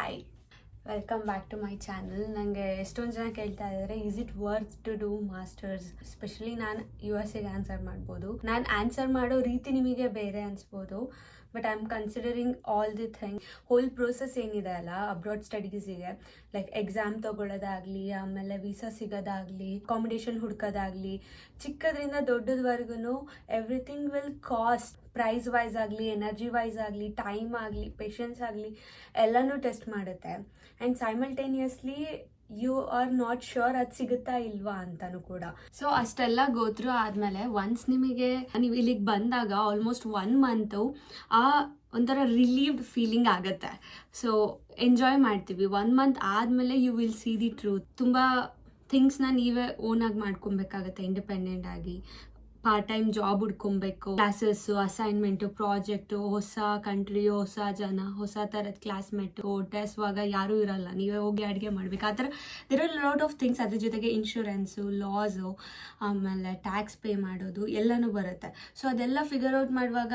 Hi, welcome back to my channel. ನನಗೆ ಎಷ್ಟೊಂದು ಜನ ಕೇಳ್ತಾ ಇದ್ದಾರೆ, is it worth to do masters? Especially ನಾನು USA ಆನ್ಸರ್ ಮಾಡ್ಬೋದು. ನಾನು ಆನ್ಸರ್ ಮಾಡೋ ರೀತಿ ನಿಮಗೆ ಬೇರೆ ಅನಿಸ್ಬೋದು, but I am considering all the thing. Whole process ಏನಿದೆ ಅಲ್ಲ ಅಬ್ರಾಡ್ ಸ್ಟಡೀಸಿಗೆ, ಲೈಕ್ ಎಕ್ಸಾಮ್ ತೊಗೊಳ್ಳೋದಾಗಲಿ, ಆಮೇಲೆ ವೀಸಾ ಸಿಗೋದಾಗಲಿ, ಅಕಾಮಿಡೇಷನ್ ಹುಡ್ಕೋದಾಗಲಿ, ಚಿಕ್ಕದ್ರಿಂದ ದೊಡ್ಡದವರೆಗೂ everything will cost. Price wise ಆಗಲಿ, ಎನರ್ಜಿ ವೈಸ್ ಆಗಲಿ, ಟೈಮ್ ಆಗಲಿ, ಪೇಷನ್ಸ್ ಆಗಲಿ, ಎಲ್ಲನೂ ಟೆಸ್ಟ್ ಮಾಡುತ್ತೆ. And simultaneously you are not sure ಅದು ಸಿಗುತ್ತಾ ಇಲ್ವಾ ಅಂತಲೂ ಕೂಡ. ಸೊ ಅಷ್ಟೆಲ್ಲ ಗೋತ್ರು ಆದಮೇಲೆ ಒನ್ಸ್ ನಿಮಗೆ ನೀವು ಇಲ್ಲಿಗೆ ಬಂದಾಗ ಆಲ್ಮೋಸ್ಟ್ 1 ಮಂತು ಆ ಒಂಥರ ರಿಲೀವ್ಡ್ ಫೀಲಿಂಗ್ ಆಗುತ್ತೆ. ಸೊ ಎಂಜಾಯ್ ಮಾಡ್ತೀವಿ. 1 ಮಂತ್ ಆದಮೇಲೆ you will see the truth. ತುಂಬ ಥಿಂಗ್ಸ್ನ ನೀವೇ ಓನಾಗಿ ಮಾಡ್ಕೊಬೇಕಾಗತ್ತೆ, ಇಂಡಿಪೆಂಡೆಂಟ್ ಆಗಿ. ಪಾರ್ಟ್ ಟೈಮ್ ಜಾಬ್ ಹುಡ್ಕೊಬೇಕು, ಕ್ಲಾಸಸ್ಸು, ಅಸೈನ್ಮೆಂಟು, ಪ್ರಾಜೆಕ್ಟು, ಹೊಸ ಕಂಟ್ರಿ, ಹೊಸ ಜನ, ಹೊಸ ಥರದ ಕ್ಲಾಸ್ಮೇಟು, ಟೆಸ್ಟ್ವಾಗ ಯಾರೂ ಇರಲ್ಲ, ನೀವೇ ಹೋಗಿ ಅಡುಗೆ ಮಾಡ್ಬೇಕು. ಆ ಥರ there are lot of things. ಅದ್ರ ಜೊತೆಗೆ ಇನ್ಶೂರೆನ್ಸು, ಲಾಸು, ಆಮೇಲೆ ಟ್ಯಾಕ್ಸ್ ಪೇ ಮಾಡೋದು ಎಲ್ಲನೂ ಬರುತ್ತೆ. ಸೊ ಅದೆಲ್ಲ ಫಿಗರ್ ಔಟ್ ಮಾಡುವಾಗ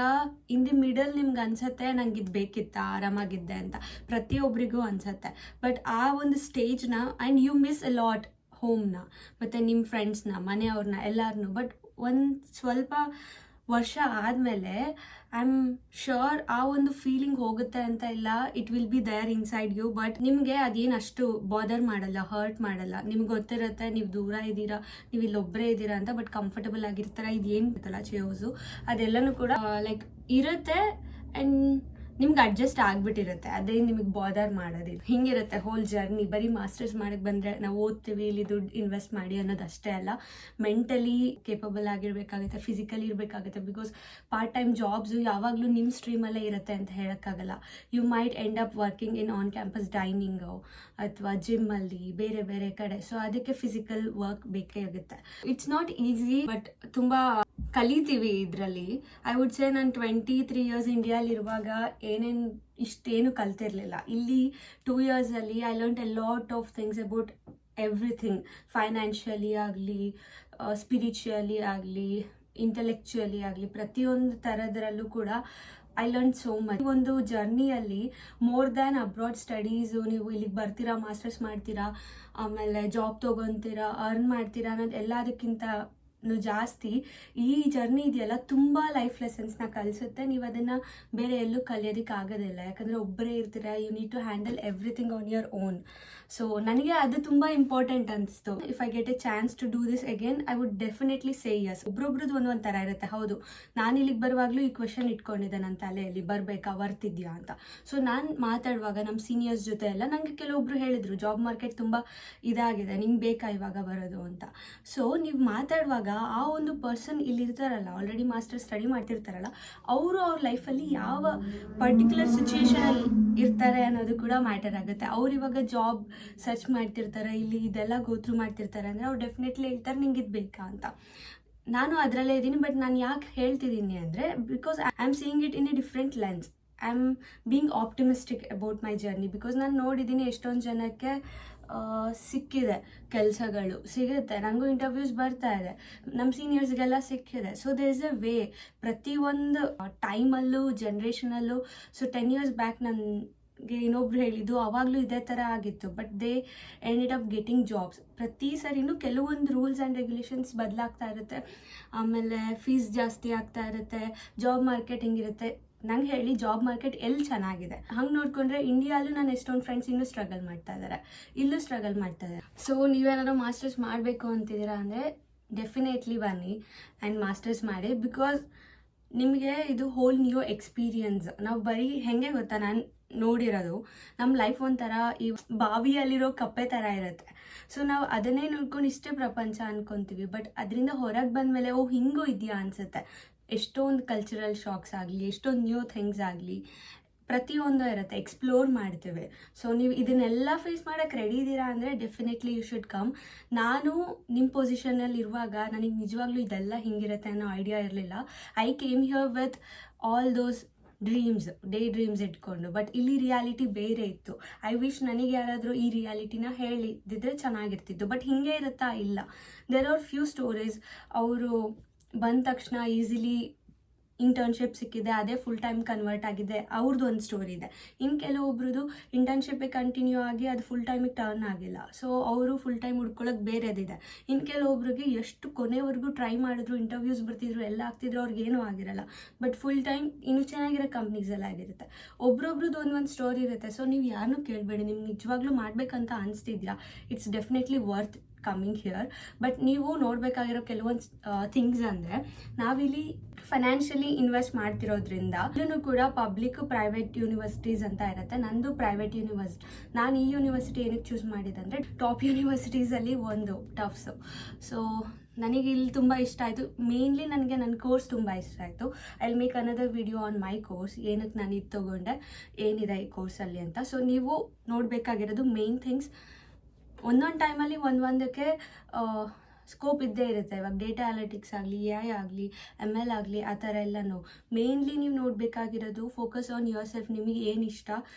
ಇನ್ ದಿ ಮಿಡಲ್ ನಿಮ್ಗೆ ಅನ್ಸುತ್ತೆ ನಂಗೆ ಇದು ಬೇಕಿತ್ತ, ಆರಾಮಾಗಿದ್ದೆ ಅಂತ. ಪ್ರತಿಯೊಬ್ಬರಿಗೂ ಅನ್ಸುತ್ತೆ. ಬಟ್ ಆ ಒಂದು ಸ್ಟೇಜ್ನ and you miss a lot ಹೋಮ್ನ, ಮತ್ತು ನಿಮ್ಮ ಫ್ರೆಂಡ್ಸ್ನ, ಮನೆಯವ್ರನ್ನ, ಎಲ್ಲರನ್ನೂ. ಬಟ್ ಒಂದು ಸ್ವಲ್ಪ ವರ್ಷ ಆದಮೇಲೆ ಐ ಆಮ್ ಶ್ಯೂರ್ ಆ ಒಂದು ಫೀಲಿಂಗ್ ಹೋಗುತ್ತೆ ಅಂತ ಇಲ್ಲ. It will be there inside you. But ನಿಮಗೆ ಅದೇನು ಅಷ್ಟು ಬಾದರ್ ಮಾಡಲ್ಲ, ಹರ್ಟ್ ಮಾಡಲ್ಲ. ನಿಮ್ಗೆ ಗೊತ್ತಿರುತ್ತೆ ನೀವು ದೂರ ಇದ್ದೀರಾ, ನೀವು ಇಲ್ಲೊಬ್ಬರೇ ಇದ್ದೀರಾ ಅಂತ. ಬಟ್ ಕಂಫರ್ಟಬಲ್ ಆಗಿರ್ತಾರ. ಇದೇನು ಗೊತ್ತಲ್ಲ ಚೇರ್ಸು, ಅದೆಲ್ಲನೂ ಕೂಡ ಲೈಕ್ ಇರುತ್ತೆ. ಆ್ಯಂಡ್ ನಿಮ್ಗೆ ಅಡ್ಜಸ್ಟ್ ಆಗಿಬಿಟ್ಟಿರುತ್ತೆ. ಅದೇ ನಿಮಗೆ ಬಾದರ್ ಮಾಡೋದಿಲ್ಲ. ಹಿಂಗಿರುತ್ತೆ ಹೋಲ್ ಜರ್ನಿ. ಬರೀ ಮಾಸ್ಟರ್ಸ್ ಮಾಡಕ್ಕೆ ಬಂದರೆ ನಾವು ಓದ್ತೀವಿ, ಇಲ್ಲಿ ದುಡ್ಡು ಇನ್ವೆಸ್ಟ್ ಮಾಡಿ ಅನ್ನೋದು ಅಷ್ಟೇ ಅಲ್ಲ. ಮೆಂಟಲಿ ಕೇಪಬಲ್ ಆಗಿರಬೇಕಾಗುತ್ತೆ, ಫಿಸಿಕಲಿ ಇರಬೇಕಾಗುತ್ತೆ. ಬಿಕಾಸ್ ಪಾರ್ಟ್ ಟೈಮ್ ಜಾಬ್ಸು ಯಾವಾಗಲೂ ನಿಮ್ಮ ಸ್ಟ್ರೀಮಲ್ಲೇ ಇರುತ್ತೆ ಅಂತ ಹೇಳೋಕ್ಕಾಗಲ್ಲ. You might end up working in on campus dining ಅಥವಾ ಜಿಮ್ಮಲ್ಲಿ, ಬೇರೆ ಬೇರೆ ಕಡೆ. ಸೊ ಅದಕ್ಕೆ ಫಿಸಿಕಲ್ ವರ್ಕ್ ಬೇಕೇ ಆಗುತ್ತೆ. ಇಟ್ಸ್ ನಾಟ್ ಈಸಿ, ಬಟ್ ತುಂಬ ಕಲಿತೀವಿ ಇದರಲ್ಲಿ. ಐ ವುಡ್ ಸೇ ನಾನು 23 ಇಯರ್ಸ್ ಇಂಡಿಯಾಲಿರುವಾಗ ಇಷ್ಟೇನು ಕಲ್ತಿರ್ಲಿಲ್ಲ. ಇಲ್ಲಿ 2 ಇಯರ್ಸಲ್ಲಿ I learned a lot of things about everything. Financially ಆಗಲಿ, ಸ್ಪಿರಿಚುಯಲಿ ಆಗಲಿ, ಇಂಟೆಲೆಕ್ಚುಯಲಿ ಆಗಲಿ, ಪ್ರತಿಯೊಂದು ಥರದ್ರಲ್ಲೂ ಕೂಡ ಐ ಲರ್ನ್ ಸೋ ಮಚ್. ಒಂದು ಜರ್ನಿಯಲ್ಲಿ ಮೋರ್ ದ್ಯಾನ್ ಅಬ್ರಾಡ್ ಸ್ಟಡೀಸು, ನೀವು ಇಲ್ಲಿಗೆ ಬರ್ತೀರಾ, ಮಾಸ್ಟರ್ಸ್ ಮಾಡ್ತೀರಾ, ಆಮೇಲೆ ಜಾಬ್ ತೊಗೊತೀರಾ, ಅರ್ನ್ ಮಾಡ್ತೀರಾ ಅನ್ನೋದು ಎಲ್ಲದಕ್ಕಿಂತ ಜಾಸ್ತಿ ಈ ಜರ್ನಿ ಇದೆಯಲ್ಲ ತುಂಬ ಲೈಫ್ ಲೆಸನ್ಸ್ನ ಕಲಿಸುತ್ತೆ. ನೀವು ಅದನ್ನು ಬೇರೆ ಎಲ್ಲೂ ಕಲಿಯೋದಕ್ಕೆ ಆಗೋದಿಲ್ಲ. ಯಾಕಂದರೆ ಒಬ್ಬರೇ ಇರ್ತೀರ. You need to handle everything on your own. So ನನಗೆ ಅದು ತುಂಬ ಇಂಪಾರ್ಟೆಂಟ್ ಅನಿಸ್ತು. If I get a chance to do this again, I would definitely say yes. ಒಬ್ರೊಬ್ರದ್ದು ಒಂದೊಂದು ಥರ ಇರುತ್ತೆ. ಹೌದು, ನಾನು ಇಲ್ಲಿಗೆ ಬರುವಾಗಲೂ ಈ ಕ್ವೆಶನ್ ಇಟ್ಕೊಂಡಿದ್ದೆ ನನ್ನ ತಲೆಯಲ್ಲಿ, ಬರಬೇಕಾ, ವರ್ತಿದ್ಯಾ ಅಂತ. ಸೊ ನಾನು ಮಾತಾಡುವಾಗ ನಮ್ಮ ಸೀನಿಯರ್ಸ್ ಜೊತೆ ಎಲ್ಲ ನನಗೆ ಕೆಲವೊಬ್ರು ಹೇಳಿದರು, ಜಾಬ್ ಮಾರ್ಕೆಟ್ ತುಂಬ ಇದಾಗಿದೆ, ನಿಂಗೆ ಬೇಕಾ ಇವಾಗ ಬರೋದು ಅಂತ. ಸೊ ನೀವು ಮಾತಾಡುವಾಗ ಆ ಒಂದು ಪರ್ಸನ್ ಇಲ್ಲಿರ್ತಾರಲ್ಲ, ಆಲ್ರೆಡಿ ಮಾಸ್ಟರ್ ಸ್ಟಡಿ ಮಾಡ್ತಿರ್ತಾರಲ್ಲ, ಅವರು ಅವ್ರ ಲೈಫಲ್ಲಿ ಯಾವ ಪರ್ಟಿಕ್ಯುಲರ್ ಸಿಚುಯೇಷನಲ್ಲಿ ಇರ್ತಾರೆ ಅನ್ನೋದು ಕೂಡ ಮ್ಯಾಟರ್ ಆಗುತ್ತೆ. ಅವ್ರು ಇವಾಗ ಜಾಬ್ ಸರ್ಚ್ ಮಾಡ್ತಿರ್ತಾರೆ, ಇಲ್ಲಿ ಇದೆಲ್ಲ ಗೋತ್ರು ಮಾಡ್ತಿರ್ತಾರೆ ಅಂದರೆ ಅವ್ರು ಡೆಫಿನೆಟ್ಲಿ ಹೇಳ್ತಾರೆ ನಿಂಗೆ ಇದು ಬೇಕಾ ಅಂತ. ನಾನು ಅದರಲ್ಲೇ ಇದ್ದೀನಿ. ಬಟ್ ನಾನು ಯಾಕೆ ಹೇಳ್ತಿದ್ದೀನಿ ಅಂದರೆ, because I am seeing it in a different lens. I am being optimistic about my journey. Because ನಾನು ನೋಡಿದ್ದೀನಿ ಎಷ್ಟೊಂದು ಜನಕ್ಕೆ ಸಿಕ್ಕಿದೆ ಕೆಲಸಗಳು, ಸಿಗುತ್ತೆ. ನನಗೂ ಇಂಟರ್ವ್ಯೂಸ್ ಬರ್ತಾ ಇದೆ, ನಮ್ಮ ಸೀನಿಯರ್ಸ್ಗೆಲ್ಲ ಸಿಕ್ಕಿದೆ. So there is a way. ಪ್ರತಿಯೊಂದು ಟೈಮಲ್ಲೂ, ಜನ್ರೇಷನಲ್ಲೂ. ಸೊ 10 years ಬ್ಯಾಕ್ ನನಗೆ ಇನ್ನೊಬ್ರು ಹೇಳಿದ್ದು, ಅವಾಗಲೂ ಇದೇ ಥರ ಆಗಿತ್ತು. But they ended up getting jobs. ಪ್ರತಿ ಸರಿನೂ ಕೆಲವೊಂದು ರೂಲ್ಸ್ ಆ್ಯಂಡ್ ರೆಗ್ಯುಲೇಷನ್ಸ್ ಬದಲಾಗ್ತಾ ಇರುತ್ತೆ. ಆಮೇಲೆ ಫೀಸ್ ಜಾಸ್ತಿ ಆಗ್ತಾ ಇರುತ್ತೆ. ಜಾಬ್ ಮಾರ್ಕೆಟ್ ಹಿಂಗಿರುತ್ತೆ. ನಂಗೆ ಹೇಳಿ, ಜಾಬ್ ಮಾರ್ಕೆಟ್ ಎಲ್ಲಿ ಚೆನ್ನಾಗಿದೆ? ಹಂಗೆ ನೋಡಿಕೊಂಡ್ರೆ ಇಂಡಿಯಾಲೂ ನಾನು ಎಷ್ಟೊಂದು ಫ್ರೆಂಡ್ಸ್ ಇನ್ನೂ ಸ್ಟ್ರಗಲ್ ಮಾಡ್ತಾ ಇದ್ದಾರೆ, ಇಲ್ಲೂ ಸ್ಟ್ರಗಲ್ ಮಾಡ್ತಾ ಇದ್ದಾರೆ. ಸೊ ನೀವೇನಾದ್ರು ಮಾಸ್ಟರ್ಸ್ ಮಾಡಬೇಕು ಅಂತಿದ್ದೀರಾ ಅಂದರೆ ಡೆಫಿನೆಟ್ಲಿ ಬನ್ನಿ ಆ್ಯಂಡ್ ಮಾಸ್ಟರ್ಸ್ ಮಾಡಿ. ಬಿಕಾಸ್ ನಿಮಗೆ ಇದು ಹೋಲ್ ನ್ಯೂ ಎಕ್ಸ್ಪೀರಿಯನ್ಸ್. ನಾವು ಬರೀ ಹೆಂಗೆ ಗೊತ್ತಾ, ನಾನು ನೋಡಿರೋದು ನಮ್ಮ ಲೈಫ್ ಒಂಥರ ಈ ಬಾವಿಯಲ್ಲಿರೋ ಕಪ್ಪೆ ಥರ ಇರುತ್ತೆ. ಸೊ ನಾವು ಅದನ್ನೇ ನೋಡ್ಕೊಂಡು ಇಷ್ಟೇ ಪ್ರಪಂಚ ಅನ್ಕೊತೀವಿ. ಬಟ್ ಅದರಿಂದ ಹೊರಗೆ ಬಂದಮೇಲೆ ಓ ಹಿಂಗೂ ಇದೆಯಾ ಅನಿಸುತ್ತೆ. ಎಷ್ಟೊಂದು ಕಲ್ಚರಲ್ ಶಾಕ್ಸ್ ಆಗಲಿ, ಎಷ್ಟೊಂದು ನ್ಯೂ ಥಿಂಗ್ಸ್ ಆಗಲಿ, ಪ್ರತಿಯೊಂದು ಇರುತ್ತೆ. ಎಕ್ಸ್ಪ್ಲೋರ್ ಮಾಡ್ತೇವೆ. ಸೊ ನೀವು ಇದನ್ನೆಲ್ಲ ಫೇಸ್ ಮಾಡೋಕ್ಕೆ ರೆಡಿ ಇದ್ದೀರಾ ಅಂದರೆ ಡೆಫಿನೆಟ್ಲಿ ಯು ಶುಡ್ ಕಮ್. ನಾನು ನಿಮ್ಮ ಪೊಸಿಷನಲ್ಲಿ ಇರುವಾಗ ನನಗೆ ನಿಜವಾಗ್ಲೂ ಇದೆಲ್ಲ ಹಿಂಗಿರುತ್ತೆ ಅನ್ನೋ ಐಡಿಯಾ ಇರಲಿಲ್ಲ. I came here with all those dreams, day dreams ಇಟ್ಕೊಂಡು. ಬಟ್ ಇಲ್ಲಿ ರಿಯಾಲಿಟಿ ಬೇರೆ ಇತ್ತು. ಐ ವಿಶ್ ನನಗೆ ಯಾರಾದರೂ ಈ ರಿಯಾಲಿಟಿನ ಹೇಳಿದ್ದಿದ್ರೆ ಚೆನ್ನಾಗಿರ್ತಿತ್ತು. ಬಟ್ ಹಿಂಗೆ ಇರುತ್ತಾ? ಇಲ್ಲ. There are few stories. ಅವರು ಬಂದ ತಕ್ಷಣ ಈಸಿಲಿ ಇಂಟರ್ನ್ಶಿಪ್ ಸಿಕ್ಕಿದೆ, ಅದೇ ಫುಲ್ ಟೈಮ್ ಕನ್ವರ್ಟ್ ಆಗಿದೆ, ಅವ್ರದ್ದು ಒಂದು ಸ್ಟೋರಿ ಇದೆ. ಇನ್ನು ಕೆಲವೊಬ್ರದ್ದು ಇಂಟರ್ನ್ಶಿಪ್ಪಿಗೆ ಕಂಟಿನ್ಯೂ ಆಗಿ ಅದು ಫುಲ್ ಟೈಮಿಗೆ ಟರ್ನ್ ಆಗಿಲ್ಲ, ಸೊ ಅವರು ಫುಲ್ ಟೈಮ್ ಹುಡ್ಕೊಳ್ಳೋಕೆ ಬೇರೆದಿದೆ. ಇನ್ನು ಕೆಲವೊಬ್ರಿಗೆ ಎಷ್ಟು ಕೊನೆವರೆಗೂ ಟ್ರೈ ಮಾಡಿದ್ರು, ಇಂಟರ್ವ್ಯೂಸ್ ಬರ್ತಿದ್ರು, ಎಲ್ಲ ಆಗ್ತಿದ್ರು, ಅವ್ರಿಗೇನೂ ಆಗಿರಲ್ಲ, ಬಟ್ ಫುಲ್ ಟೈಮ್ ಇನ್ನೂ ಚೆನ್ನಾಗಿರೋ ಕಂಪ್ನೀಸಲ್ಲಿ ಆಗಿರುತ್ತೆ. ಒಬ್ರೊಬ್ರದ್ದು ಒಂದೊಂದು ಸ್ಟೋರಿ ಇರುತ್ತೆ. ಸೊ ನೀವು ಯಾರನ್ನೂ ಕೇಳಬೇಡಿ, ನಿಮ್ಗೆ ನಿಜವಾಗ್ಲೂ ಮಾಡಬೇಕಂತ ಅನಿಸ್ತಿದ್ಯಾ, it's definitely worth coming here. But ನೀವು ನೋಡಬೇಕಾಗಿರೋ ಕೆಲವೊಂದು ಥಿಂಗ್ಸ್ ಅಂದರೆ, ನಾವಿಲ್ಲಿ ಫೈನಾನ್ಷಿಯಲಿ ಇನ್ವೆಸ್ಟ್ ಮಾಡ್ತಿರೋದ್ರಿಂದ ಇಲ್ಲೂ ಕೂಡ ಪಬ್ಲಿಕ್ ಪ್ರೈವೇಟ್ ಯೂನಿವರ್ಸಿಟೀಸ್ ಅಂತ ಇರುತ್ತೆ. ನಂದು ಪ್ರೈವೇಟ್ ಯೂನಿವರ್ಸಿಟಿ. ನಾನು ಈ ಯೂನಿವರ್ಸಿಟಿ ಏನಕ್ಕೆ ಚೂಸ್ ಮಾಡಿದೆ ಅಂದರೆ, ಟಾಪ್ ಯೂನಿವರ್ಸಿಟೀಸಲ್ಲಿ ಒಂದು ಟಫ್ಸು. ಸೊ ನನಗೆ ಇಲ್ಲಿ ತುಂಬ ಇಷ್ಟ ಆಯಿತು. ಮೇನ್ಲಿ ನನಗೆ ನನ್ನ ಕೋರ್ಸ್ ತುಂಬ ಇಷ್ಟ ಆಯಿತು. I will make another video on my course, ಏನಕ್ಕೆ ನಾನು ಇದು ತೊಗೊಂಡೆ, ಏನಿದೆ ಈ ಕೋರ್ಸಲ್ಲಿ ಅಂತ. ಸೊ ನೀವು ನೋಡಬೇಕಾಗಿರೋದು ಮೇನ್ ಥಿಂಗ್ಸ್. ಒಂದೊಂದು ಟೈಮಲ್ಲಿ ಒಂದೊಂದಕ್ಕೆ ಸ್ಕೋಪ್ ಇದ್ದೇ ಇರುತ್ತೆ. ಇವಾಗ ಡೇಟಾ ಅನಾಲಿಟಿಕ್ಸ್ ಆಗಲಿ, AI ಆಗಲಿ, ML ಆಗಲಿ, ಆ ಥರ ಎಲ್ಲನೂ. ಮೇನ್ಲಿ ನೀವು ನೋಡಬೇಕಾಗಿರೋದು ಫೋಕಸ್ ಆನ್ ಯುವರ್ ಸೆಲ್ಫ್. ನಿಮಗೆ ಏನು ಇಷ್ಟ,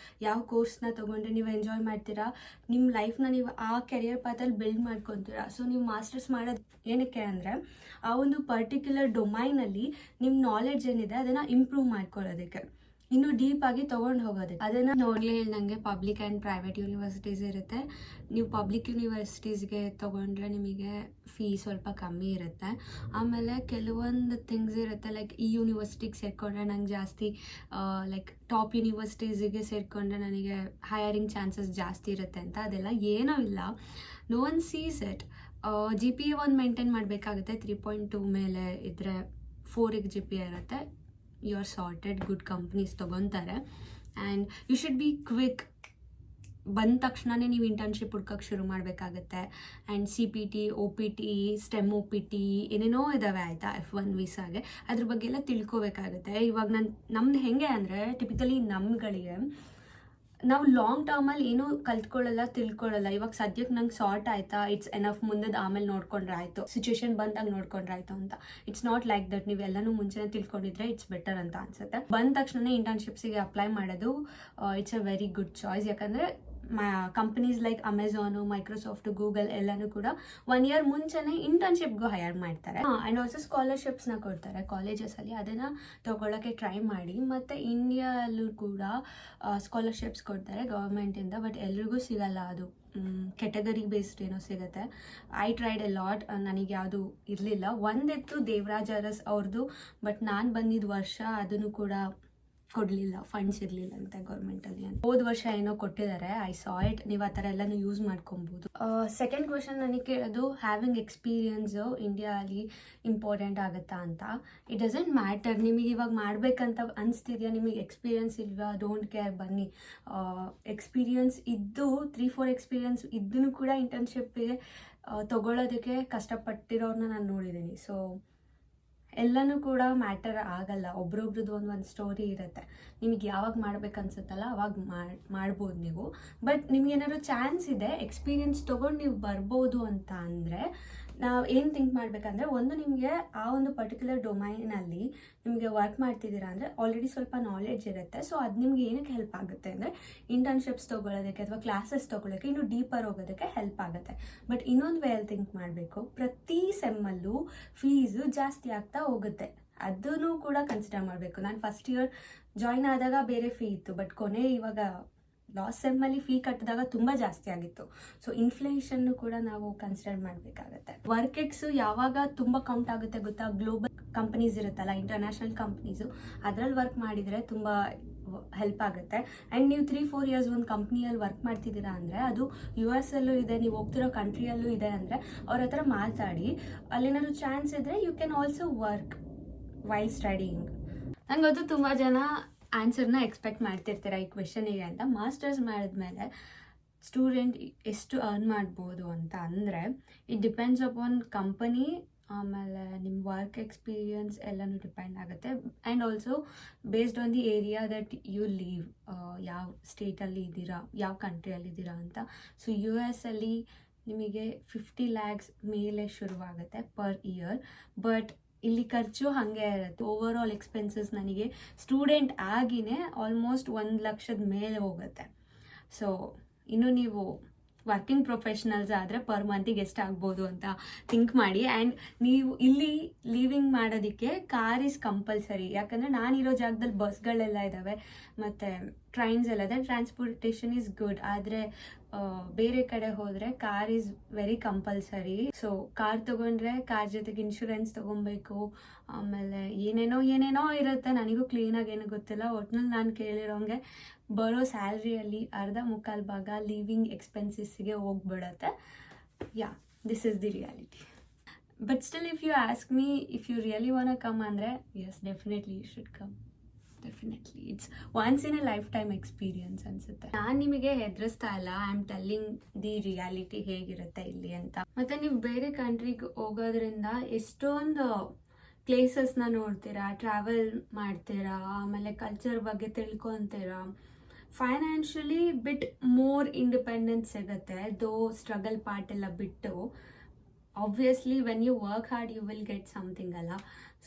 ಯಾವ ಕೋರ್ಸ್ನ ತೊಗೊಂಡ್ರೆ ನೀವು ಎಂಜಾಯ್ ಮಾಡ್ತೀರಾ, ನಿಮ್ಮ ಲೈಫ್ನ ನೀವು ಆ ಕೆರಿಯರ್ ಪಾತಲ್ಲಿ ಬಿಲ್ಡ್ ಮಾಡ್ಕೊತೀರಾ. ಸೊ ನೀವು ಮಾಸ್ಟರ್ಸ್ ಮಾಡೋದು ಏನಕ್ಕೆ ಅಂದರೆ, ಆ ಒಂದು ಪರ್ಟಿಕ್ಯುಲರ್ ಡೊಮೈನಲ್ಲಿ ನಿಮ್ಮ ನಾಲೆಡ್ಜ್ ಏನಿದೆ ಅದನ್ನು ಇಂಪ್ರೂವ್ ಮಾಡ್ಕೊಳ್ಳೋದಕ್ಕೆ, ಇನ್ನೂ ಡೀಪಾಗಿ ತೊಗೊಂಡು ಹೋಗೋದಕ್ಕೆ. ಅದನ್ನು ನೋಡಲಿ ಹೇಳ್ದಂಗೆ ಪಬ್ಲಿಕ್ ಆ್ಯಂಡ್ ಪ್ರೈವೇಟ್ ಯೂನಿವರ್ಸಿಟೀಸ್ ಇರುತ್ತೆ. ನೀವು ಪಬ್ಲಿಕ್ ಯೂನಿವರ್ಸಿಟೀಸ್ಗೆ ತೊಗೊಂಡ್ರೆ ನಿಮಗೆ ಫೀ ಸ್ವಲ್ಪ ಕಮ್ಮಿ ಇರುತ್ತೆ. ಆಮೇಲೆ ಕೆಲವೊಂದು ಥಿಂಗ್ಸ್ ಇರುತ್ತೆ, ಲೈಕ್ ಈ ಯೂನಿವರ್ಸಿಟಿಗೆ ಸೇರಿಕೊಂಡ್ರೆ ನಂಗೆ ಜಾಸ್ತಿ, ಲೈಕ್ ಟಾಪ್ ಯೂನಿವರ್ಸಿಟೀಸಿಗೆ ಸೇರಿಕೊಂಡ್ರೆ ನನಗೆ ಹೈಯರಿಂಗ್ ಚಾನ್ಸಸ್ ಜಾಸ್ತಿ ಇರುತ್ತೆ ಅಂತ. ಅದೆಲ್ಲ ಏನೂ ಇಲ್ಲ. No one sees it. GPA ಒಂದು ಮೇಂಟೈನ್ ಮಾಡಬೇಕಾಗುತ್ತೆ. 3.2 ಮೇಲೆ ಇದ್ದರೆ 4ಗೆ GPA ಇರುತ್ತೆ. You are sorted. Good companies ತೊಗೊತಾರೆ. And you should be quick. ಬಂದ ತಕ್ಷಣವೇ ನೀವು ಇಂಟರ್ನ್ಶಿಪ್ ಹುಡ್ಕೋಕ್ಕೆ ಶುರು ಮಾಡಬೇಕಾಗತ್ತೆ. And CPT, OPT, STEM OPT ಏನೇನೋ ಇದ್ದಾವೆ ಆಯಿತಾ, F1 ವೀಸಾಗೆ. ಅದ್ರ ಬಗ್ಗೆ ಎಲ್ಲ ತಿಳ್ಕೊಬೇಕಾಗುತ್ತೆ. ಇವಾಗ ನಮ್ದು ಹೇಗೆ ಅಂದರೆ, ಟಿಪಿಕಲಿ ನಮ್ಗಳಿಗೆ ನಾವು ಲಾಂಗ್ ಟರ್ಮಲ್ಲಿ ಏನೂ ಕಲ್ತ್ಕೊಳ್ಳಲ್ಲ, ತಿಳ್ಕೊಳ್ಳಲ್ಲ. ಇವಾಗ ಸದ್ಯಕ್ಕೆ ನಂಗೆ ಸಾರ್ಟ್ ಆಯಿತಾ, ಇಟ್ಸ್ ಎನಫ್, ಮುಂದದ್ದು ಆಮೇಲೆ ನೋಡ್ಕೊಂಡ್ರೆ ಆಯಿತು, ಸಿಚುವೇಶನ್ ಬಂದಾಗ ನೋಡ್ಕೊಂಡ್ರೆ ಆಯಿತು ಅಂತ. It's not like that. ನೀವೆಲ್ಲನೂ ಮುಂಚೆನೇ ತಿಳ್ಕೊಂಡಿದ್ರೆ ಇಟ್ಸ್ ಬೆಟರ್ ಅಂತ ಅನ್ಸುತ್ತೆ. ಬಂದ ತಕ್ಷಣ ಇಂಟರ್ನ್ಶಿಪ್ಸಿಗೆ ಅಪ್ಲೈ ಮಾಡೋದು it's a very good choice. ಯಾಕಂದರೆ companies like Amazon, Microsoft, Google ಎಲ್ಲನೂ ಕೂಡ 1 ಇಯರ್ ಮುಂಚೆನೇ ಇಂಟರ್ನ್ಶಿಪ್ಗೂ ಹೈರ್ ಮಾಡ್ತಾರೆ. ಆ್ಯಂಡ್ ಆಲ್ಸೋ ಸ್ಕಾಲರ್ಶಿಪ್ಸ್ನ ಕೊಡ್ತಾರೆ ಕಾಲೇಜಸಲ್ಲಿ. ಅದನ್ನು ತೊಗೊಳ್ಳೋಕ್ಕೆ ಟ್ರೈ ಮಾಡಿ. ಮತ್ತು ಇಂಡಿಯಾಲ್ಲೂ ಕೂಡ ಸ್ಕಾಲರ್ಶಿಪ್ಸ್ ಕೊಡ್ತಾರೆ ಗೌರ್ಮೆಂಟಿಂದ, ಬಟ್ ಎಲ್ರಿಗೂ ಸಿಗಲ್ಲ. ಅದು ಕೆಟಗರಿ ಬೇಸ್ಡ್ ಏನೋ ಸಿಗುತ್ತೆ. ಐ ಟ್ರೈಡ್ ಎ ಲಾಟ್, ನನಗೆ ಯಾವುದು ಇರಲಿಲ್ಲ. ಒಂದಿತ್ತು ದೇವರಾಜ್ ಅರಸ್ ಅವ್ರದ್ದು, ಬಟ್ ನಾನು ಬಂದಿದ್ದ ವರ್ಷ ಅದನ್ನು ಕೂಡ ಕೊಡಲಿಲ್ಲ, ಫಂಡ್ಸ್ ಇರಲಿಲ್ಲ ಅಂತ ಗೌರ್ಮೆಂಟಲ್ಲಿ. ಹೋದ ವರ್ಷ ಏನೋ ಕೊಟ್ಟಿದ್ದಾರೆ, ಐ ಸಾ ಇಟ್. ನೀವು ಆ ಥರ ಎಲ್ಲನೂ ಯೂಸ್ ಮಾಡ್ಕೊಬೋದು. ಸೆಕೆಂಡ್ ಕ್ವೆಶನ್ ನನಗೆ ಕೇಳೋದು, ಹ್ಯಾವಿಂಗ್ ಎಕ್ಸ್ಪೀರಿಯನ್ಸು ಇಂಡಿಯಾಲಿ ಇಂಪಾರ್ಟೆಂಟ್ ಆಗುತ್ತಾ ಅಂತ. It doesn't matter. ನಿಮಗೆ ಇವಾಗ ಮಾಡಬೇಕಂತ ಅನಿಸ್ತಿದೆಯಾ, ನಿಮಗೆ ಎಕ್ಸ್ಪೀರಿಯನ್ಸ್ ಇಲ್ವಾ, ಡೋಂಟ್ ಕೇರ್, ಬನ್ನಿ. ಎಕ್ಸ್ಪೀರಿಯನ್ಸ್ ಇದ್ದು 3-4 ಎಕ್ಸ್ಪೀರಿಯನ್ಸ್ ಇದ್ದೂ ಕೂಡ ಇಂಟರ್ನ್ಶಿಪ್ಪಿಗೆ ತೊಗೊಳ್ಳೋದಕ್ಕೆ ಕಷ್ಟಪಟ್ಟಿರೋರನ್ನ ನಾನು ನೋಡಿದ್ದೀನಿ. ಸೊ ಎಲ್ಲನೂ ಕೂಡ ಮ್ಯಾಟರ್ ಆಗಲ್ಲ. ಒಬ್ರೊಬ್ರದ್ದು ಒಂದೊಂದು ಸ್ಟೋರಿ ಇರುತ್ತೆ. ನಿಮಗೆ ಯಾವಾಗ ಮಾಡ್ಬೇಕನ್ಸುತ್ತಲ್ಲ ಅವಾಗ ಮಾಡ್ಬೋದು ನೀವು. ಬಟ್ ನಿಮ್ಗೇನಾದ್ರು ಚಾನ್ಸ್ ಇದೆ, ಎಕ್ಸ್ಪೀರಿಯನ್ಸ್ ತೊಗೊಂಡು ನೀವು ಬರ್ಬೋದು ಅಂತ ಅಂದರೆ, ನಾವು ಏನು ಥಿಂಕ್ ಮಾಡಬೇಕಂದ್ರೆ, ಒಂದು ನಿಮಗೆ ಆ ಒಂದು ಪರ್ಟಿಕ್ಯುಲರ್ ಡೊಮೈನಲ್ಲಿ ನಿಮಗೆ ವರ್ಕ್ ಮಾಡ್ತಿದ್ದೀರಾ ಅಂದರೆ ಆಲ್ರೆಡಿ ಸ್ವಲ್ಪ ನಾಲೆಡ್ಜ್ ಇರುತ್ತೆ. ಸೊ ಅದು ನಿಮ್ಗೆ ಏನಕ್ಕೆ ಹೆಲ್ಪ್ ಆಗುತ್ತೆ ಅಂದರೆ, ಇಂಟರ್ನ್ಶಿಪ್ಸ್ ತೊಗೊಳ್ಳೋದಕ್ಕೆ ಅಥವಾ ಕ್ಲಾಸಸ್ ತೊಗೊಳ್ಳೋಕ್ಕೆ, ಇನ್ನೂ ಡೀಪರ್ ಹೋಗೋದಕ್ಕೆ ಹೆಲ್ಪ್ ಆಗುತ್ತೆ. ಬಟ್ ಇನ್ನೊಂದು ವೇಯಲ್ಲಿ ಥಿಂಕ್ ಮಾಡಬೇಕು, ಪ್ರತಿ ಸೆಮ್ಮಲ್ಲೂ ಫೀಸು ಜಾಸ್ತಿ ಆಗ್ತಾ ಹೋಗುತ್ತೆ. ಅದನ್ನು ಕೂಡ ಕನ್ಸಿಡರ್ ಮಾಡಬೇಕು. ನಾನು ಫಸ್ಟ್ ಇಯರ್ ಜಾಯ್ನ್ ಆದಾಗ ಬೇರೆ ಫೀ ಇತ್ತು, ಬಟ್ ಇವಾಗ ಲಾಸ್ಟ್ ಸೆಮ್ಮಲ್ಲಿ ಫೀ ಕಟ್ಟಿದಾಗ ತುಂಬ ಜಾಸ್ತಿ ಆಗಿತ್ತು. ಸೊ ಇನ್ಫ್ಲೇಷನ್ನು ಕೂಡ ನಾವು ಕನ್ಸಿಡರ್ ಮಾಡಬೇಕಾಗತ್ತೆ. ವರ್ಕ್ ಎಕ್ಸು ಯಾವಾಗ ತುಂಬ ಕೌಂಟ್ ಆಗುತ್ತೆ ಗೊತ್ತಾ, ಗ್ಲೋಬಲ್ ಕಂಪನೀಸ್ ಇರುತ್ತಲ್ಲ, ಇಂಟರ್ನ್ಯಾಷನಲ್ ಕಂಪ್ನೀಸು, ಅದರಲ್ಲಿ ವರ್ಕ್ ಮಾಡಿದರೆ ತುಂಬ ಹೆಲ್ಪ್ ಆಗುತ್ತೆ. ಆ್ಯಂಡ್ ನೀವು 3-4 ಇಯರ್ಸ್ ಒಂದು ಕಂಪ್ನಿಯಲ್ಲಿ ವರ್ಕ್ ಮಾಡ್ತಿದ್ದೀರಾ ಅಂದರೆ, ಅದು US ಅಲ್ಲೂ ಇದೆ, ನೀವು ಹೋಗ್ತಿರೋ ಕಂಟ್ರಿಯಲ್ಲೂ ಇದೆ ಅಂದರೆ ಅವ್ರ ಹತ್ರ ಮಾತಾಡಿ. ಅಲ್ಲೇನಾದ್ರು ಚಾನ್ಸ್ ಇದ್ದರೆ you can also work while studying. ನಂಗೆ ಗೊತ್ತು ತುಂಬ ಜನ ಆನ್ಸರ್ನ ಎಕ್ಸ್ಪೆಕ್ಟ್ ಮಾಡ್ತಿರ್ತೀರ ಈ ಕ್ವೆಶನಿಗೆ ಅಂತ. ಮಾಸ್ಟರ್ಸ್ ಮಾಡಿದ್ಮೇಲೆ ಸ್ಟೂಡೆಂಟ್ ಎಷ್ಟು ಅರ್ನ್ ಮಾಡ್ಬೋದು ಅಂತ ಅಂದರೆ, ಇಟ್ ಡಿಪೆಂಡ್ಸ್ ಅಪಾನ್ ಕಂಪನಿ, ಆಮೇಲೆ ನಿಮ್ಮ ವರ್ಕ್ ಎಕ್ಸ್ಪೀರಿಯನ್ಸ್ ಎಲ್ಲನೂ ಡಿಪೆಂಡ್ ಆಗುತ್ತೆ. And also based on the area that you live, ಯಾವ ಸ್ಟೇಟಲ್ಲಿ ಇದ್ದೀರಾ, ಯಾವ ಕಂಟ್ರಿಯಲ್ಲಿದ್ದೀರಾ ಅಂತ. ಸೊ US ಅಲ್ಲಿ ನಿಮಗೆ 50 lakhs ಮೇಲೆ ಶುರುವಾಗುತ್ತೆ ಪರ್ ಇಯರ್. ಬಟ್ ಇಲ್ಲಿ ಖರ್ಚು ಹಾಗೆ ಇರುತ್ತೆ. ಓವರ್ ಆಲ್ ಎಕ್ಸ್ಪೆನ್ಸಸ್ ನನಗೆ ಸ್ಟೂಡೆಂಟ್ ಆಗಿನೇ ಆಲ್ಮೋಸ್ಟ್ 1 ಲಕ್ಷದ ಮೇಲೆ ಹೋಗುತ್ತೆ. ಸೊ ಇನ್ನು ನೀವು ವರ್ಕಿಂಗ್ ಪ್ರೊಫೆಷ್ನಲ್ಸ್ ಆದರೆ ಪರ್ ಮಂತಿಗೆ ಎಷ್ಟಾಗ್ಬೋದು ಅಂತ ಥಿಂಕ್ ಮಾಡಿ. ಆ್ಯಂಡ್ ನೀವು ಇಲ್ಲಿ ಲೀವಿಂಗ್ ಮಾಡೋದಕ್ಕೆ ಕಾರ್ ಈಸ್ ಕಂಪಲ್ಸರಿ. ಯಾಕಂದರೆ ನಾನಿರೋ ಜಾಗದಲ್ಲಿ ಬಸ್ಗಳೆಲ್ಲ ಇದ್ದಾವೆ ಮತ್ತು ಟ್ರೈನ್ಸ್ ಎಲ್ಲ ಇದೆ. Transportation is good. ಆದರೆ ಬೇರೆ ಕಡೆ ಹೋದರೆ car is very compulsory. So car ತೊಗೊಂಡ್ರೆ ಕಾರ್ ಜೊತೆಗೆ ಇನ್ಶೂರೆನ್ಸ್ ತೊಗೊಬೇಕು, ಆಮೇಲೆ ಏನೇನೋ ಇರುತ್ತೆ. ನನಗೂ ಕ್ಲೀನಾಗಿ ಏನೂ ಗೊತ್ತಿಲ್ಲ. ಒಟ್ನಲ್ಲಿ ನಾನು ಕೇಳಿರೋಂಗೆ ಬರೋ ಸ್ಯಾಲ್ರಿಯಲ್ಲಿ ಅರ್ಧ ಮುಕ್ಕಾಲು ಭಾಗ ಲೀವಿಂಗ್ ಎಕ್ಸ್ಪೆನ್ಸಸ್ಗೆ ಹೋಗ್ಬಿಡತ್ತೆ. Yeah, this is the reality. But still if you ask me if you really want to come ಅಂದರೆ yes, definitely you should come. Definitely it's once in a lifetime experience ಅನ್ಸುತ್ತೆ. ನಾನು ನಿಮಗೆ ಹೆದರಿಸ್ತಾ ಇಲ್ಲ, I am telling the reality ಹೇಗಿರುತ್ತೆ ಇಲ್ಲಿ ಅಂತ. ಮತ್ತೆ ನೀವು ಬೇರೆ ಕಂಟ್ರಿಗೆ ಹೋಗೋದ್ರಿಂದ ಎಷ್ಟೊಂದು ಪ್ಲೇಸಸ್ನ ನೋಡ್ತೀರಾ, ಟ್ರಾವೆಲ್ ಮಾಡ್ತೀರಾ, ಆಮೇಲೆ ಕಲ್ಚರ್ ಬಗ್ಗೆ ತಿಳ್ಕೊತೀರಾ, ಫೈನಾನ್ಷಿಯಲಿ ಬಿಟ್ ಮೋರ್ ಇಂಡಿಪೆಂಡೆನ್ಸ್ ಸಿಗುತ್ತೆ. ದೋ ಸ್ಟ್ರಗಲ್ ಪಾರ್ಟ್ ಎಲ್ಲ ಬಿಟ್ಟು obviously when you work hard you will get something ಅಲ್ಲ.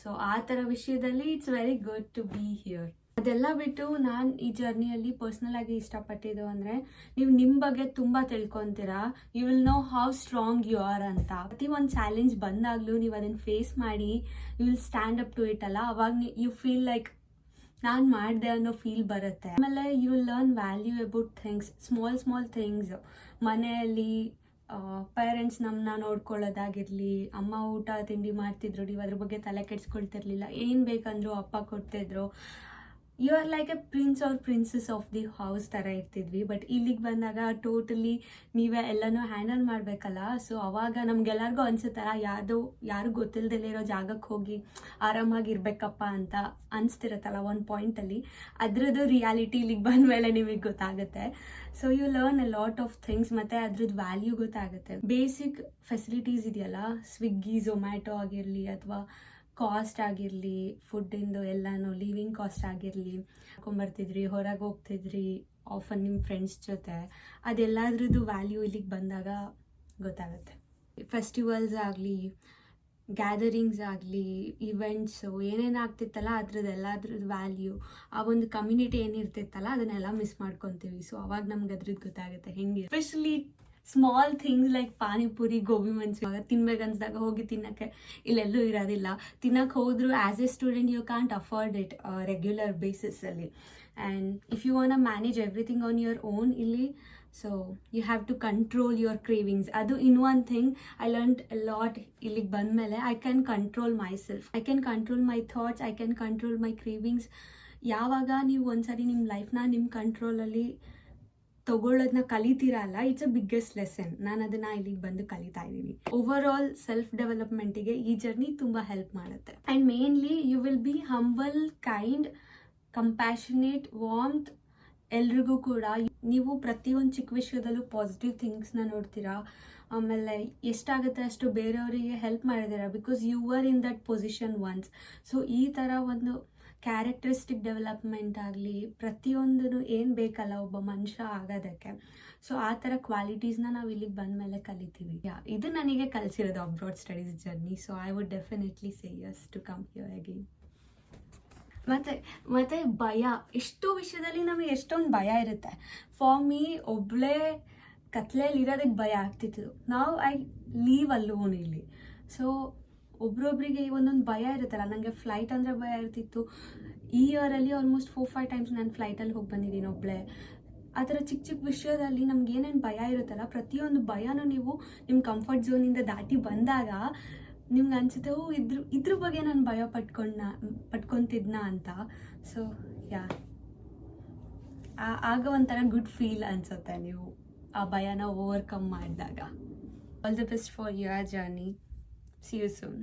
ಸೊ ಆ ಥರ ವಿಷಯದಲ್ಲಿ it's very good to be here. ಅದೆಲ್ಲ ಬಿಟ್ಟು ನಾನು ಈ ಜರ್ನಿಯಲ್ಲಿ ಪರ್ಸ್ನಲ್ ಆಗಿ ಇಷ್ಟಪಟ್ಟಿದ್ದು ಅಂದರೆ ನೀವು ನಿಮ್ಮ ಬಗ್ಗೆ ತುಂಬ ತಿಳ್ಕೊತೀರಾ. You will know how strong you are ಅಂತ. ಪ್ರತಿ ಒಂದು ಚಾಲೆಂಜ್ ಬಂದಾಗಲೂ ನೀವು ಅದನ್ನು ಫೇಸ್ ಮಾಡಿ you will stand up to it ಅಲ್ಲ. ಅವಾಗ ಯು ಫೀಲ್ ಲೈಕ್ ನಾನು ಮಾಡಿದೆ ಅನ್ನೋ ಫೀಲ್ ಬರುತ್ತೆ. ಆಮೇಲೆ you will learn value about things, small things. ಮನೆಯಲ್ಲಿ ಪೇರೆಂಟ್ಸ್ ನಮ್ಮನ್ನ ನೋಡ್ಕೊಳ್ಳೋದಾಗಿರಲಿ, ಅಮ್ಮ ಊಟ ತಿಂಡಿ ಮಾಡ್ತಿದ್ರು, ನೀವು ಅದ್ರ ಬಗ್ಗೆ ತಲೆ ಕೆಡಿಸ್ಕೊಳ್ತಿರ್ಲಿಲ್ಲ. ಏನು ಬೇಕಂದ್ರು ಅಪ್ಪ ಕೊಡ್ತಿದ್ರು. You are like a prince or princess of the house ಥರ ಇರ್ತಿದ್ವಿ. ಬಟ್ ಇಲ್ಲಿಗೆ ಬಂದಾಗ ಟೋಟಲಿ ನೀವೇ ಎಲ್ಲನೂ ಹ್ಯಾಂಡಲ್ ಮಾಡಬೇಕಲ್ಲ. ಸೊ ಅವಾಗ ನಮಗೆಲ್ಲರಿಗೂ ಅನ್ಸುತ್ತಲ್ಲ, ಯಾರು ಗೊತ್ತಿಲ್ಲದೆ ಇರೋ ಜಾಗಕ್ಕೆ ಹೋಗಿ ಆರಾಮಾಗಿರ್ಬೇಕಪ್ಪ ಅಂತ ಅನಿಸ್ತಿರುತ್ತಲ್ಲ ಒಂದು ಪಾಯಿಂಟಲ್ಲಿ. ಅದ್ರದ್ದು ರಿಯಾಲಿಟಿ ಇಲ್ಲಿಗೆ ಬಂದ ಮೇಲೆ ನಿಮಗೆ ಗೊತ್ತಾಗುತ್ತೆ. So you learn a lot of things, ಮತ್ತು ಅದ್ರದ್ದು ವ್ಯಾಲ್ಯೂ ಗೊತ್ತಾಗುತ್ತೆ. ಬೇಸಿಕ್ ಫೆಸಿಲಿಟೀಸ್ ಇದೆಯಲ್ಲ, ಸ್ವಿಗ್ಗಿ ಝೊಮ್ಯಾಟೊ ಆಗಿರಲಿ ಅಥವಾ ಕಾಸ್ಟ್ ಆಗಿರಲಿ, ಫುಡ್ಡಿಂದು ಎಲ್ಲನೂ, ಲಿವಿಂಗ್ ಕಾಸ್ಟ್ ಆಗಿರಲಿ, ಹಾಕೊಂಬರ್ತಿದ್ರಿ, ಹೊರಗೆ ಹೋಗ್ತಿದ್ರಿ ಆಫನ್ ನಿಮ್ಮ ಫ್ರೆಂಡ್ಸ್ ಜೊತೆ, ಅದೆಲ್ಲದ್ರದ್ದು ವ್ಯಾಲ್ಯೂ ಇಲ್ಲಿಗೆ ಬಂದಾಗ ಗೊತ್ತಾಗುತ್ತೆ. ಫೆಸ್ಟಿವಲ್ಸ್ ಆಗಲಿ, ಗ್ಯಾದರಿಂಗ್ಸ್ ಆಗಲಿ, ಇವೆಂಟ್ಸು ಏನೇನು ಆಗ್ತಿತ್ತಲ್ಲ ಅದ್ರದ್ದೆಲ್ಲದ್ರದ್ದು ವ್ಯಾಲ್ಯೂ, ಆ ಒಂದು ಕಮ್ಯುನಿಟಿ ಏನಿರ್ತಿತ್ತಲ್ಲ ಅದನ್ನೆಲ್ಲ ಮಿಸ್ ಮಾಡ್ಕೊತೀವಿ. ಸೊ ಅವಾಗ ನಮ್ಗೆ ಅದ್ರದ್ದು ಗೊತ್ತಾಗುತ್ತೆ ಹೆಂಗೆ. Especially small things like panipuri, gobi manchuri ತಿನ್ಬೇಕನ್ಸ್ದಾಗ ಹೋಗಿ ತಿನ್ನೋಕ್ಕೆ ಇಲ್ಲೆಲ್ಲೂ ಇರೋದಿಲ್ಲ. ತಿನ್ನೋಕ್ಕೆ ಹೋದ್ರು as a student you can't afford it regular ಬೇಸಿಸಲ್ಲಿ. And if you want manage everything on your own ಇಲ್ಲಿ, so you have to control your cravings. ಅದು ಇನ್ನೊಂದು thing I learn a lot ಇಲ್ಲಿಗೆ ಬಂದಮೇಲೆ. I can control myself, I can control my thoughts, I can control my cravings. ಯಾವಾಗ ನೀವು ಒಂದ್ಸರಿ ನಿಮ್ಮ ಲೈಫ್ನ ನಿಮ್ಮ ಕಂಟ್ರೋಲಲ್ಲಿ ತಗೊಳ್ಳೋದನ್ನ ಕಲಿತೀರಲ್ಲ, ಇಟ್ಸ್ ಅ ಬಿಗ್ಗೆಸ್ಟ್ ಲೆಸನ್. ನಾನು ಅದನ್ನು ಇಲ್ಲಿಗೆ ಬಂದು ಕಲಿತಾ ಇದ್ದೀನಿ. ಓವರ್ ಆಲ್ ಸೆಲ್ಫ್ ಡೆವಲಪ್ಮೆಂಟಿಗೆ ಈ ಜರ್ನಿ ತುಂಬ ಹೆಲ್ಪ್ ಮಾಡುತ್ತೆ. And mainly you will be humble, kind, compassionate, warmth. ಎಲ್ರಿಗೂ ಕೂಡ ನೀವು ಪ್ರತಿಯೊಂದು ಚಿಕ್ಕ ವಿಷಯದಲ್ಲೂ ಪಾಸಿಟಿವ್ ಥಿಂಗ್ಸ್ನ ನೋಡ್ತೀರಾ. ಆಮೇಲೆ ಎಷ್ಟಾಗುತ್ತೆ ಅಷ್ಟು ಬೇರೆಯವರಿಗೆ ಹೆಲ್ಪ್ ಮಾಡಿದ್ದೀರಾ, because you are in that position once. So ಈ ಥರ ಒಂದು ಕ್ಯಾರೆಕ್ಟರಿಸ್ಟಿಕ್ ಡೆವಲಪ್ಮೆಂಟ್ ಆಗಲಿ, ಪ್ರತಿಯೊಂದೂ ಏನು ಬೇಕಲ್ಲ ಒಬ್ಬ ಮನುಷ್ಯ ಆಗೋದಕ್ಕೆ, ಸೊ ಆ ಥರ ಕ್ವಾಲಿಟೀಸ್ನ ನಾವು ಇಲ್ಲಿಗೆ ಬಂದ ಮೇಲೆ ಕಲಿತೀವಿ. ಇದು ನನಗೆ ಕಲಿಸಿರೋದು abroad studies journey. So I would definitely say yes to come here again. ಮತ್ತು ಭಯ, ಎಷ್ಟೋ ವಿಷಯದಲ್ಲಿ ನಮಗೆ ಎಷ್ಟೊಂದು ಭಯ ಇರುತ್ತೆ. ಫಾರ್ ಮೀ ಒಬ್ಬಳೇ ಕತ್ಲೆಯಲ್ಲಿ ಇರೋದಕ್ಕೆ ಭಯ ಆಗ್ತಿತ್ತು. ನಾವು ಐ ಲೀವ್ ಅಲ್ಲೋನ್ ಇಲ್ಲಿ. ಸೊ ಒಬ್ರೊಬ್ರಿಗೆ ಒಂದೊಂದು ಭಯ ಇರುತ್ತಲ್ಲ. ನನಗೆ ಫ್ಲೈಟ್ ಅಂದರೆ ಭಯ ಇರ್ತಿತ್ತು. ಈ ಇಯರಲ್ಲಿ ಆಲ್ಮೋಸ್ಟ್ 4-5 ಟೈಮ್ಸ್ ನಾನು ಫ್ಲೈಟಲ್ಲಿ ಹೋಗಿ ಬಂದಿದ್ದೀನಿ ಒಬ್ಬಳೇ. ಆ ಥರ ಚಿಕ್ಕ ವಿಷಯದಲ್ಲಿ ನಮ್ಗೆ ಏನೇನು ಭಯ ಇರುತ್ತಲ್ಲ, ಪ್ರತಿಯೊಂದು ಭಯನೂ ನೀವು ನಿಮ್ಮ ಕಂಫರ್ಟ್ ಝೋನಿಂದ ದಾಟಿ ಬಂದಾಗ ನಿಮ್ಗೆ ಅನ್ಸುತ್ತೆ, ಇದ್ರ ಬಗ್ಗೆ ನಾನು ಭಯ ಪಟ್ಕೊತಿದ್ನ ಅಂತ. ಸೊ ಯಾ, ಆಗ ಒಂಥರ ಗುಡ್ ಫೀಲ್ ಅನಿಸುತ್ತೆ ನೀವು ಆ ಭಯನ ಓವರ್ಕಮ್ ಮಾಡಿದಾಗ. All the best for your journey. See you soon.